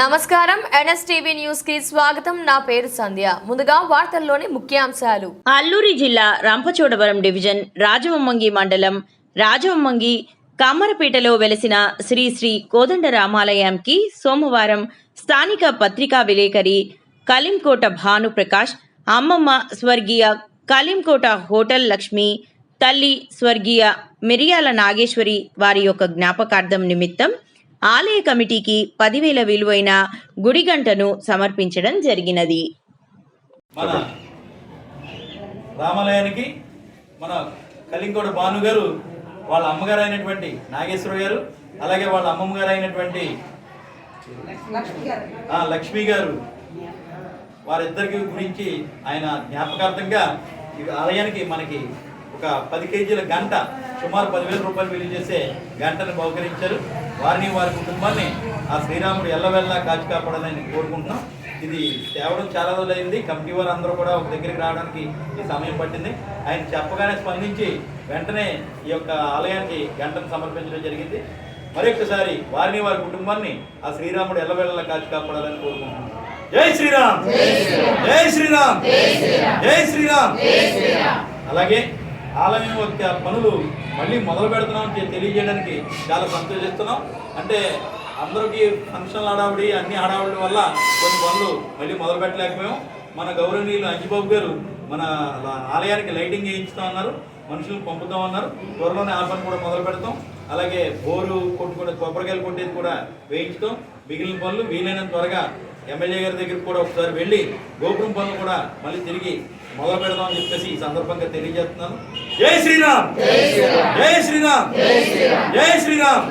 నమస్కారం NSTV news కి స్వాగతం. నా పేరు సంధ్య. ముందుగా వార్తల్లోని ముఖ్యాంశాలు. అల్లూరి జిల్లా రంపచోడవరం డివిజన్ రాజవొమ్మంగి మండలం రాజవొమ్మంగి కామరపేటలో వెలసిన శ్రీ శ్రీ కోదండరామాలయంకి సోమవారం స్థానిక పత్రికా విలేకరి కలింకోట భానుప్రకాష్, అమ్మమ్మ స్వర్గీయ కలింకోట హోటల్ లక్ష్మి, తల్లి స్వర్గీయ మిరియాల నాగేశ్వరి వారి యొక్క జ్ఞాపకార్థం నిమిత్తం ఆలయ కమిటీకి 10,000 విలువైన గుడిగంటను సమర్పించడం జరిగినది. మన రామాలయానికి మన కలింకోట భాను గారు వాళ్ళ అమ్మగారు అయినటువంటి నాగేశ్వర గారు, అలాగే వాళ్ళ అమ్మమ్మ గారు అయినటువంటి లక్ష్మి గారు, వారిద్దరికి గురించి ఆయన జ్ఞాపకార్థంగా ఈ ఆలయానికి మనకి ఒక 10 కేజీల గంట, సుమారు 10,000 రూపాయలు విలువ చేసే గంటను బహుకరించారు. వారిని వారి కుటుంబాన్ని ఆ శ్రీరాముడు ఎల్లవెల్లా కాచి కాపాడాలని కోరుకుంటున్నాం. ఇది తేవడం చాలా రోజులైంది. కమిటీ వారు అందరూ కూడా ఒక దగ్గరికి రావడానికి ఈ సమయం పట్టింది. ఆయన చెప్పగానే స్పందించి వెంటనే ఈ యొక్క ఆలయానికి గంటను సమర్పించడం జరిగింది. మరొకసారి వారిని వారి కుటుంబాన్ని ఆ శ్రీరాముడు ఎల్లవెల్లా కాచి కాపాడాలని కోరుకుంటున్నాం. జై శ్రీరామ్, జై శ్రీరామ్, జై శ్రీరామ్. అలాగే ఆలయం యొక్క పనులు మళ్ళీ మొదలు పెడుతున్నాం తెలియజేయడానికి చాలా సంతోషిస్తున్నాం. అంటే అందరికీ ఫంక్షన్లు హడావుడి, అన్ని హడావుడి వల్ల కొన్ని పనులు మళ్ళీ మొదలు పెట్టలేకపోయాం. మన గౌరవనీయులు అంజిబాబు గారు మన ఆలయానికి లైటింగ్ వేయించుతా ఉన్నారు, మనుషులు పంపుతాం అన్నారు. త్వరలోనే ఆ పని కూడా మొదలు పెడతాం. అలాగే బోరు కొట్టుకునే కొబ్బరికాయలు కొట్టేది కూడా వేయించుతాం. మిగిలిన పనులు వీలైనంత త్వరగా ఎమ్మెల్యే గారి దగ్గరికి కూడా ఒకసారి వెళ్ళి గోపురం పనులు కూడా మళ్ళీ తిరిగి మొదలు పెడదామని చెప్పేసి ఈ సందర్భంగా తెలియజేస్తున్నాను. జై శ్రీరామ్, జై శ్రీరామ్, జై శ్రీరామ్.